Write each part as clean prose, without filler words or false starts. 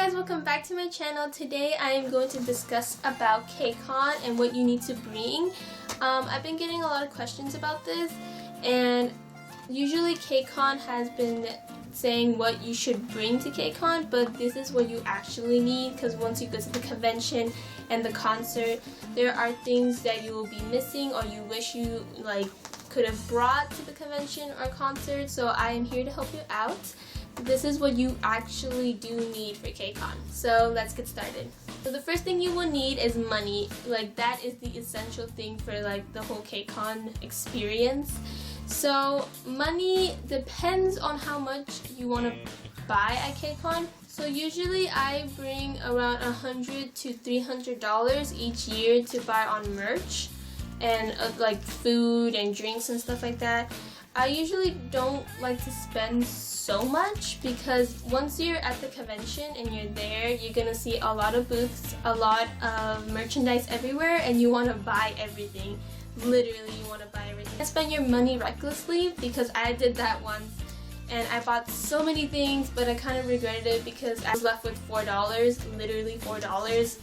guys, welcome back to my channel. Today I am going to discuss about KCON and what you need to bring. I've been getting a lot of questions about this, and usually KCON has been saying what you should bring to KCON, but this is what you actually need, because once you go to the convention and the concert, there are things that you will be missing or you wish you could have brought to the convention or concert. So I am here to help you out. This is what you actually do need for KCON. So let's get started. So the first thing you will need is money. That is the essential thing for the whole KCON experience. So money depends on how much you want to buy at KCON. So usually I bring around $100 to $300 each year to buy on merch and food and drinks and stuff like that. I usually don't like to spend so much, because once you're at the convention and you're there, you're gonna see a lot of booths, a lot of merchandise everywhere, and you want to buy everything. Literally, you want to buy everything. I spend your money recklessly, because I did that once and I bought so many things, but I kind of regretted it because I was left with $4, literally $4.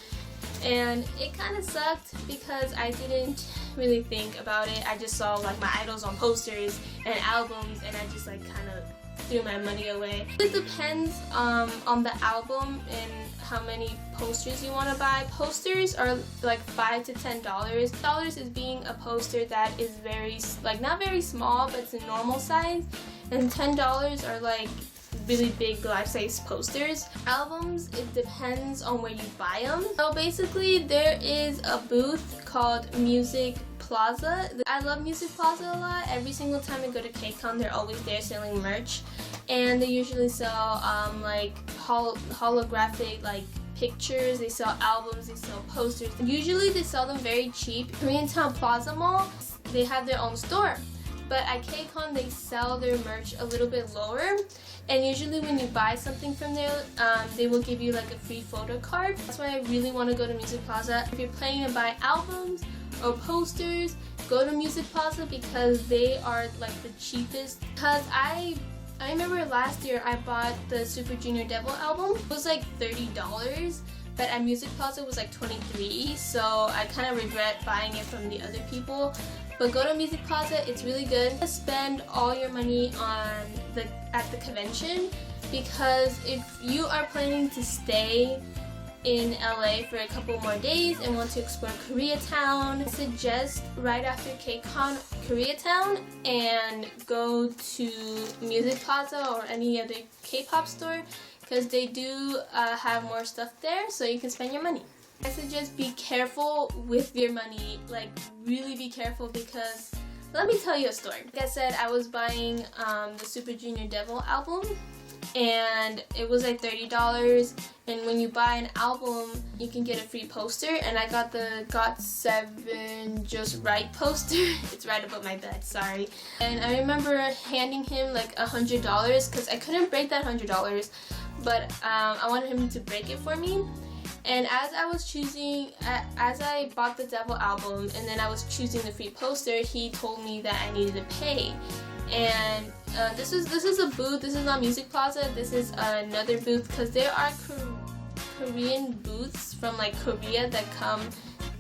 And it kind of sucked because I didn't really think about it. I just saw my idols on posters and albums, and I just kind of threw my money away. It depends on the album and how many posters you want to buy. Posters are $5 to $10. $10 is being a poster that is very not very small, but it's a normal size, and $10 are really big life-size posters. Albums, it depends on where you buy them. So basically there is a booth called Music Plaza. I love Music Plaza a lot. Every single time I go to KCON, they're always there selling merch, and they usually sell holographic pictures, they sell albums, they sell posters. Usually they sell them very cheap. Koreatown Plaza Mall, they have their own store, but at KCON they sell their merch a little bit lower, and usually when you buy something from there, they will give you a free photo card. That's why I really want to go to Music Plaza. If you're planning to buy albums or posters, go to Music Plaza, because they are the cheapest. Because I remember last year I bought the Super Junior Devil album. It was $30, but at Music Plaza it was $23, so I kind of regret buying it from the other people. But go to Music Plaza, it's really good. Spend all your money at the convention, because if you are planning to stay in LA for a couple more days and want to explore Koreatown, I suggest right after KCON, Koreatown, and go to Music Plaza or any other K-pop store, because they do have more stuff there, so you can spend your money. I suggest be careful with your money, really be careful, because let me tell you a story. Like I said, I was buying the Super Junior Devil album, and it was $30, and when you buy an album you can get a free poster, and I got the GOT7 Just Right poster. It's right above my bed, sorry. And I remember handing him $100, because I couldn't break that $100, but I wanted him to break it for me. And as I bought the Devil album and then I was choosing the free poster, he told me that I needed to pay. And this is a booth. This is not Music Plaza. This is another booth, because there are Korean booths from Korea that come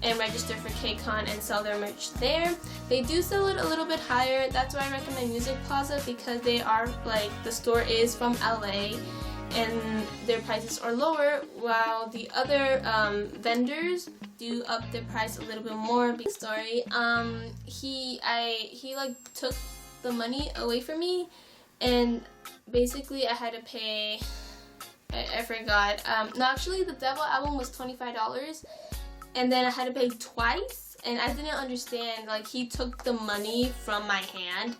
and register for KCON and sell their merch there. They do sell it a little bit higher. That's why I recommend Music Plaza, because they are the store is from LA, and their prices are lower, while the other vendors do up their price a little bit more. Story, he took the money away from me, and basically I had to pay. I forgot. No, actually the Devil album was $25, and then I had to pay twice, and I didn't understand. He took the money from my hand,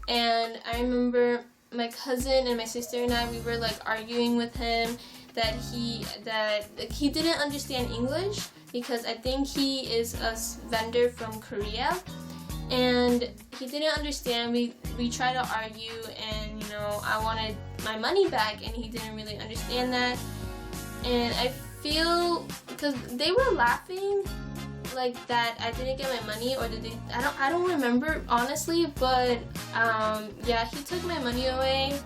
and I remember my cousin and my sister and I, we were arguing with him that he didn't understand English, because I think he is a vendor from Korea, and he didn't understand. We tried to argue, and I wanted my money back, and he didn't really understand that. And I feel, because they were laughing that I didn't get my money, or did they? I don't remember honestly, but yeah, he took my money away,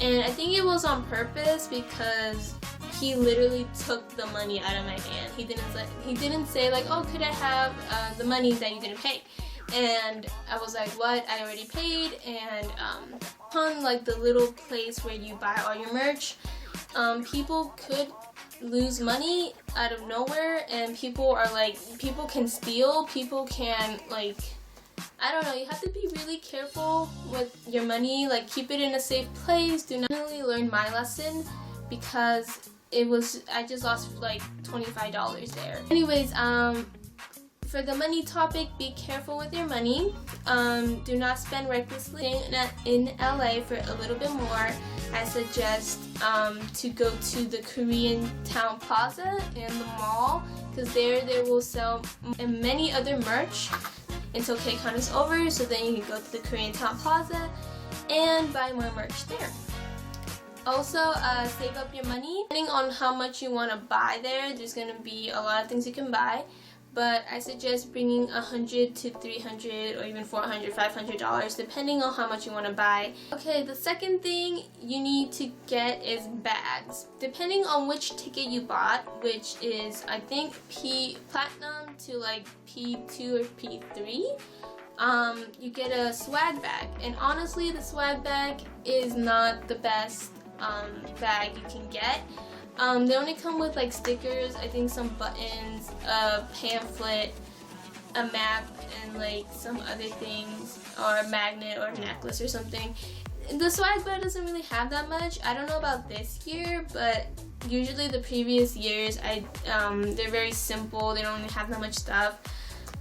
and I think it was on purpose, because he literally took the money out of my hand. He didn't say like, oh, could I have the money that you didn't pay? And I was like, what? I already paid. And on like the little place where you buy all your merch, people could lose money out of nowhere, and people can steal, people can, like, I don't know, you have to be really careful with your money, like keep it in a safe place. Do not really learn my lesson, because I just lost like $25 there. Anyways, for the money topic, be careful with your money. Do not spend recklessly. In LA for a little bit more, I suggest to go to the Korean Town Plaza and the mall, because there they will sell many other merch until KCON is over, so then you can go to the Korean Town Plaza and buy more merch there. Also, save up your money. Depending on how much you want to buy there's going to be a lot of things you can buy. But I suggest bringing $100 to $300 or even $400, $500, depending on how much you want to buy. Okay, the second thing you need to get is bags. Depending on which ticket you bought, which is I think Platinum to like P2 or P3, you get a swag bag. And honestly, the swag bag is not the best bag you can get. They only come with like stickers, I think some buttons, a pamphlet, a map, and like some other things, or a magnet or a necklace or something. The swag bag doesn't really have that much. I don't know about this year, but usually the previous years, they're very simple. They don't really have that much stuff.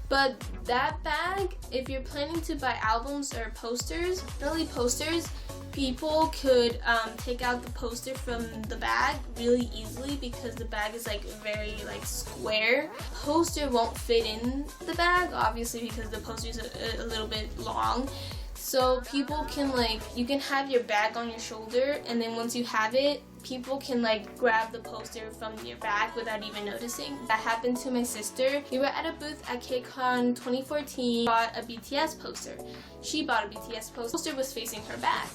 But that bag, if you're planning to buy albums or posters, really posters, people could take out the poster from the bag really easily, because the bag is like very like square. Poster won't fit in the bag, obviously, because the poster is a little bit long. So people can you can have your bag on your shoulder, and then once you have it, people can like grab the poster from your bag without even noticing. That happened to my sister. We were at a booth at KCON 2014, bought a BTS poster. She bought a BTS poster. The poster was facing her back,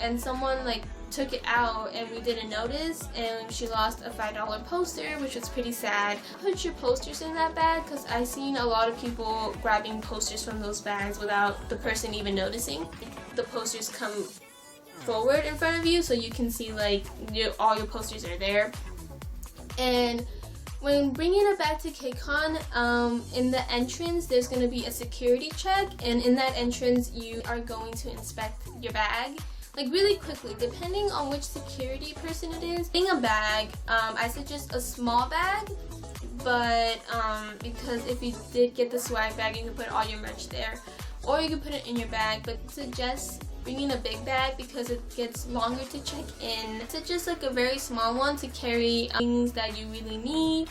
and someone like took it out and we didn't notice, and she lost a $5 poster, which was pretty sad. Put your posters in that bag, because I've seen a lot of people grabbing posters from those bags without the person even noticing. The posters come forward in front of you, so you can see like all your posters are there. And when bringing it back to KCON, in the entrance there's going to be a security check, and in that entrance you are going to inspect your bag like really quickly, depending on which security person it is. Getting a bag, I suggest a small bag, but because if you did get the swag bag, you can put all your merch there, or you can put it in your bag. But suggest bringing a big bag because it gets longer to check in. It's just like a very small one to carry things that you really need.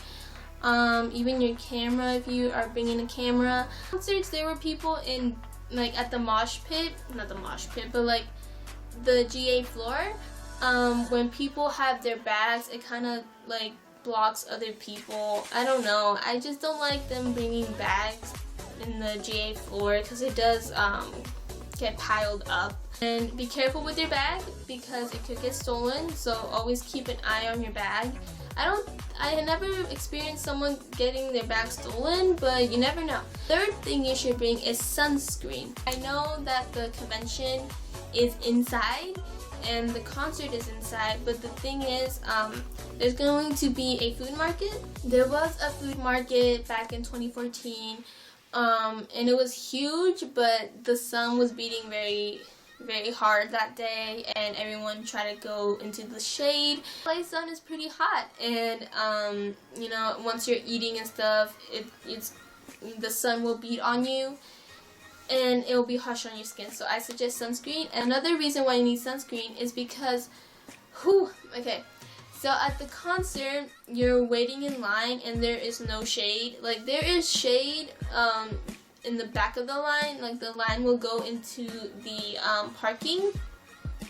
Even your camera, if you are bringing a camera. Concerts, there were people in like at the mosh pit, not the mosh pit, but like the GA floor. When people have their bags, it kind of like blocks other people. I don't know. I just don't like them bringing bags in the GA floor, because it does get piled up. And be careful with your bag, because it could get stolen, so always keep an eye on your bag. I never experienced someone getting their bag stolen, but you never know. Third thing you should bring is sunscreen. I know that the convention is inside and the concert is inside, but the thing is, there's going to be a food market. There was a food market back in 2014, and it was huge, but the sun was beating very hard that day, and everyone tried to go into the shade. The sun is pretty hot, and you know, once you're eating and stuff, the sun will beat on you, and it will be harsh on your skin. So I suggest sunscreen. And another reason why you need sunscreen is because, okay. So at the concert, you're waiting in line and there is no shade. Like, there is shade in the back of the line. Like, the line will go into the parking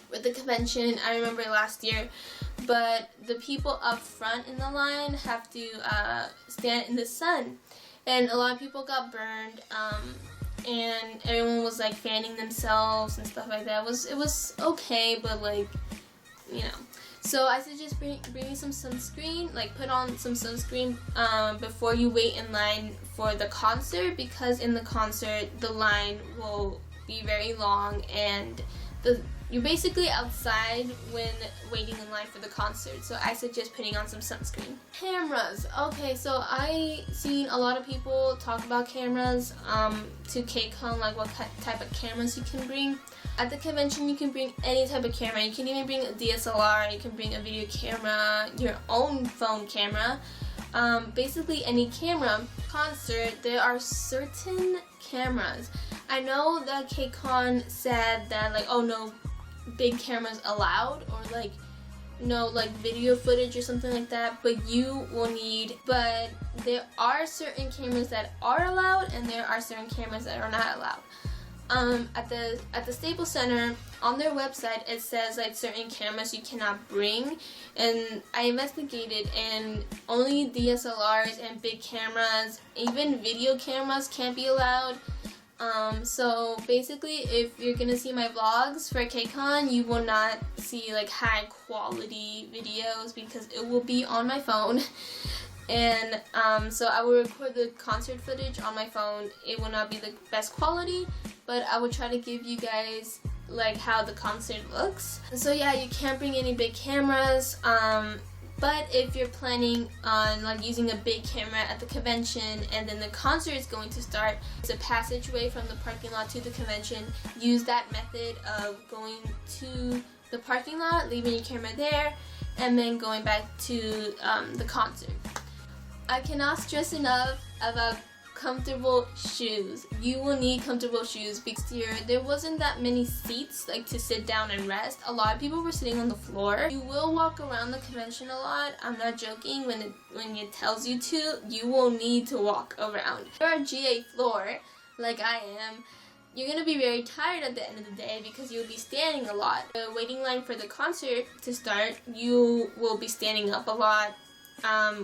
with the convention. I remember last year. But the people up front in the line have to stand in the sun. And a lot of people got burned. And everyone was like fanning themselves and stuff like that. It was okay, but like, you know. So I suggest bringing some sunscreen, like put on some sunscreen before you wait in line for the concert, because in the concert the line will be very long and you're basically outside when waiting in line for the concert. So I suggest putting on some sunscreen. Cameras. Okay, so I seen a lot of people talk about cameras to KCON, like what type of cameras you can bring. At the convention, you can bring any type of camera. You can even bring a DSLR, you can bring a video camera, your own phone camera, basically any camera. Concert, there are certain cameras. I know that KCON said that like, oh no, big cameras allowed, or like no like video footage or something like that, but you will need, but there are certain cameras that are allowed and there are certain cameras that are not allowed. At the Staples Center, on their website, it says like certain cameras you cannot bring, and I investigated, and only DSLRs and big cameras, even video cameras, can't be allowed. So basically, if you're gonna see my vlogs for KCON, you will not see like high quality videos because it will be on my phone. And so I will record the concert footage on my phone. It will not be the best quality, but I will try to give you guys like how the concert looks. So yeah, you can't bring any big cameras, but if you're planning on like using a big camera at the convention and then the concert is going to start, it's a passageway from the parking lot to the convention. Use that method of going to the parking lot, leaving your camera there, and then going back to the concert. I cannot stress enough about comfortable shoes. You will need comfortable shoes because here there wasn't that many seats like to sit down and rest. A lot of people were sitting on the floor. You will walk around the convention a lot. I'm not joking when it tells you to. You will need to walk around. If you're a GA floor like I am, you're gonna be very tired at the end of the day because you'll be standing a lot. The waiting line for the concert to start, you will be standing up a lot.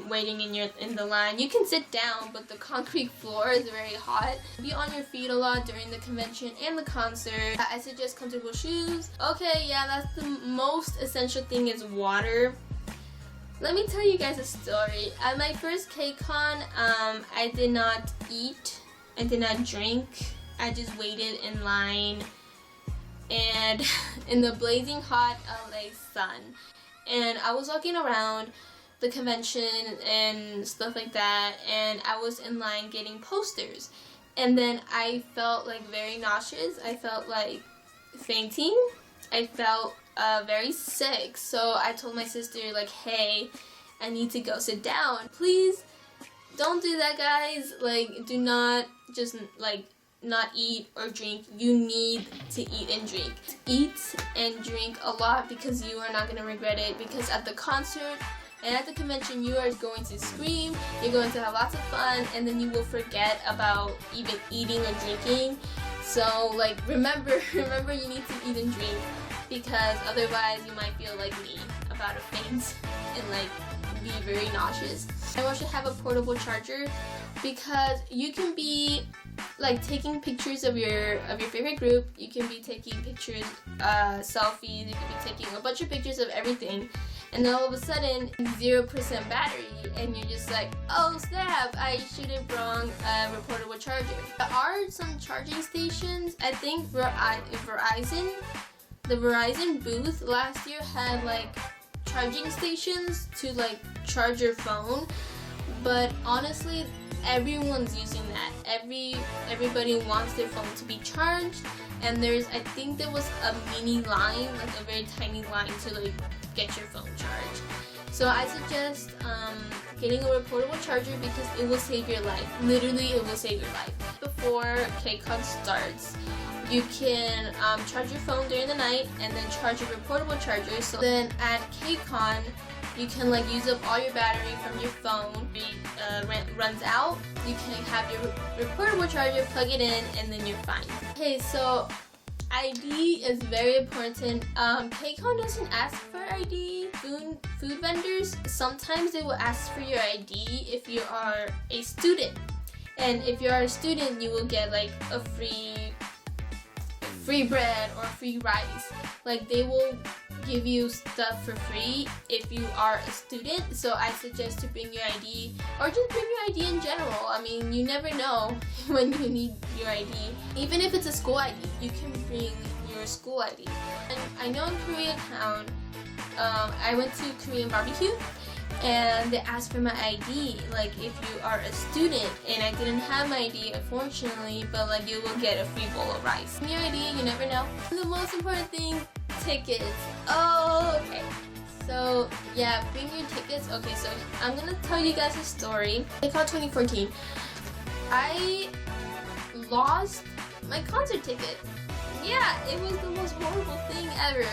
Waiting in the line. You can sit down, but the concrete floor is very hot. Be on your feet a lot during the convention and the concert. I suggest comfortable shoes. Okay, yeah, that's the most essential thing is water. Let me tell you guys a story. At my first KCON, I did not eat, I did not drink. I just waited in line and in the blazing hot LA sun. And I was walking around the convention and stuff like that, and I was in line getting posters, and then I felt like very nauseous. I felt like fainting. I felt very sick, so I told my sister like, hey, I need to go sit down. Please don't do that, guys. Like, do not just like not eat or drink. You need to eat and drink. Eat and drink a lot because you are not going to regret it, because at the concert and at the convention, you are going to scream, you're going to have lots of fun, and then you will forget about even eating or drinking. So, like, remember you need to eat and drink, because otherwise you might feel like me, about to faint and, like, be very nauseous. I want you to have a portable charger, because you can be, like, taking pictures of your favorite group, you can be taking pictures, selfies, you can be taking a bunch of pictures of everything. And then all of a sudden, 0% battery, and you're just like, oh snap, I should have brought a reportable charger. There are some charging stations. I think Verizon, the Verizon booth last year had like charging stations to like charge your phone, but honestly, everyone's using that. Everybody wants their phone to be charged, and I think there was a mini line, like a very tiny line to like get your phone charged. So I suggest getting a reportable charger because it will save your life. Literally, it will save your life. Before KCON starts, you can charge your phone during the night and then charge your reportable charger. So then at KCON, you can like use up all your battery from your phone. Runs out, you can have your reportable charger, plug it in, and then you're fine. Okay, so ID is very important. KCON doesn't ask for ID. Food vendors, sometimes they will ask for your ID if you are a student. And if you are a student, you will get like a free bread or free rice. Like they will give you stuff for free if you are a student. So I suggest to bring your ID, or just bring your ID in general. I mean, you never know when you need your ID. Even if it's a school ID, you can bring your school ID. And I know in Koreatown, I went to Korean barbecue and they asked for my ID, like if you are a student, and I didn't have my ID unfortunately, but like you will get a free bowl of rice. Your ID, you never know. And the most important thing, tickets. Oh, okay. So yeah, bring your tickets. Okay, so I'm gonna tell you guys a story. KCON 2014, I lost my concert ticket. Yeah, it was the most horrible thing ever.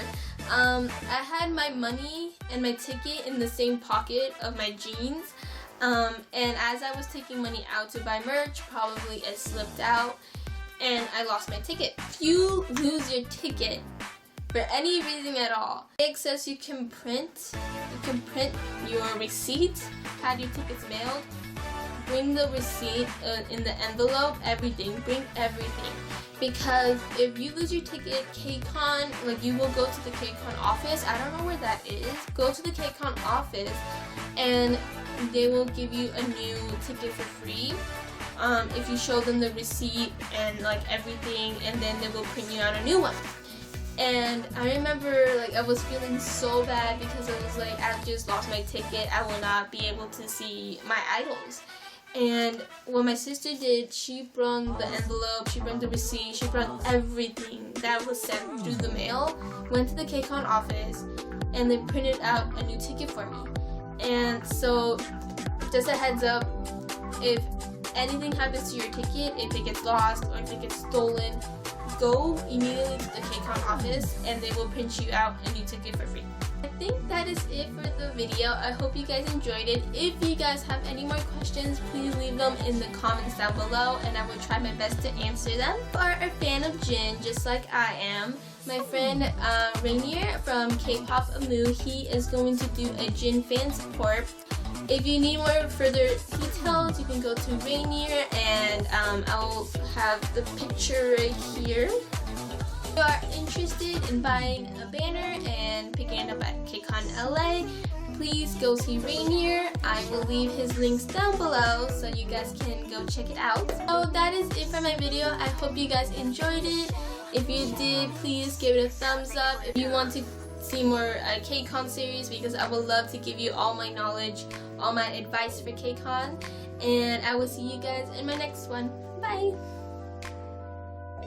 I had my money and my ticket in the same pocket of my jeans, and as I was taking money out to buy merch, probably it slipped out and I lost my ticket. If you lose your ticket for any reason at all, it says you can print your receipt, had your tickets mailed, bring the receipt in the envelope, everything, bring everything. Because if you lose your ticket, KCON, like you will go to the KCON office. I don't know where that is. Go to the KCON office and they will give you a new ticket for free. If you show them the receipt and like everything, and then they will print you out a new one. And I remember like I was feeling so bad because I was like, I just lost my ticket. I will not be able to see my idols. And what my sister did, she brought the envelope, she brought the receipt, she brought everything that was sent through the mail, went to the KCON office, and they printed out a new ticket for me. And so, just a heads up, if anything happens to your ticket, if it gets lost or if it gets stolen, go immediately to the KCON office and they will print you out a new ticket for free. I think that is it for the video. I hope you guys enjoyed it. If you guys have any more questions, please leave them in the comments down below and I will try my best to answer them. If you are a fan of Jin, just like I am, my friend Rainier from KpopAmoo, he is going to do a Jin fan support. If you need more further details, you can go to Rainier and I'll have the picture right here. If you are interested in buying a banner and picking it up at KCONLA, please go see Rainier. I will leave his links down below so you guys can go check it out. So that is it for my video. I hope you guys enjoyed it. If you did, please give it a thumbs up. If you want to see more KCON series, because I would love to give you all my knowledge, all my advice for KCON. And I will see you guys in my next one. Bye!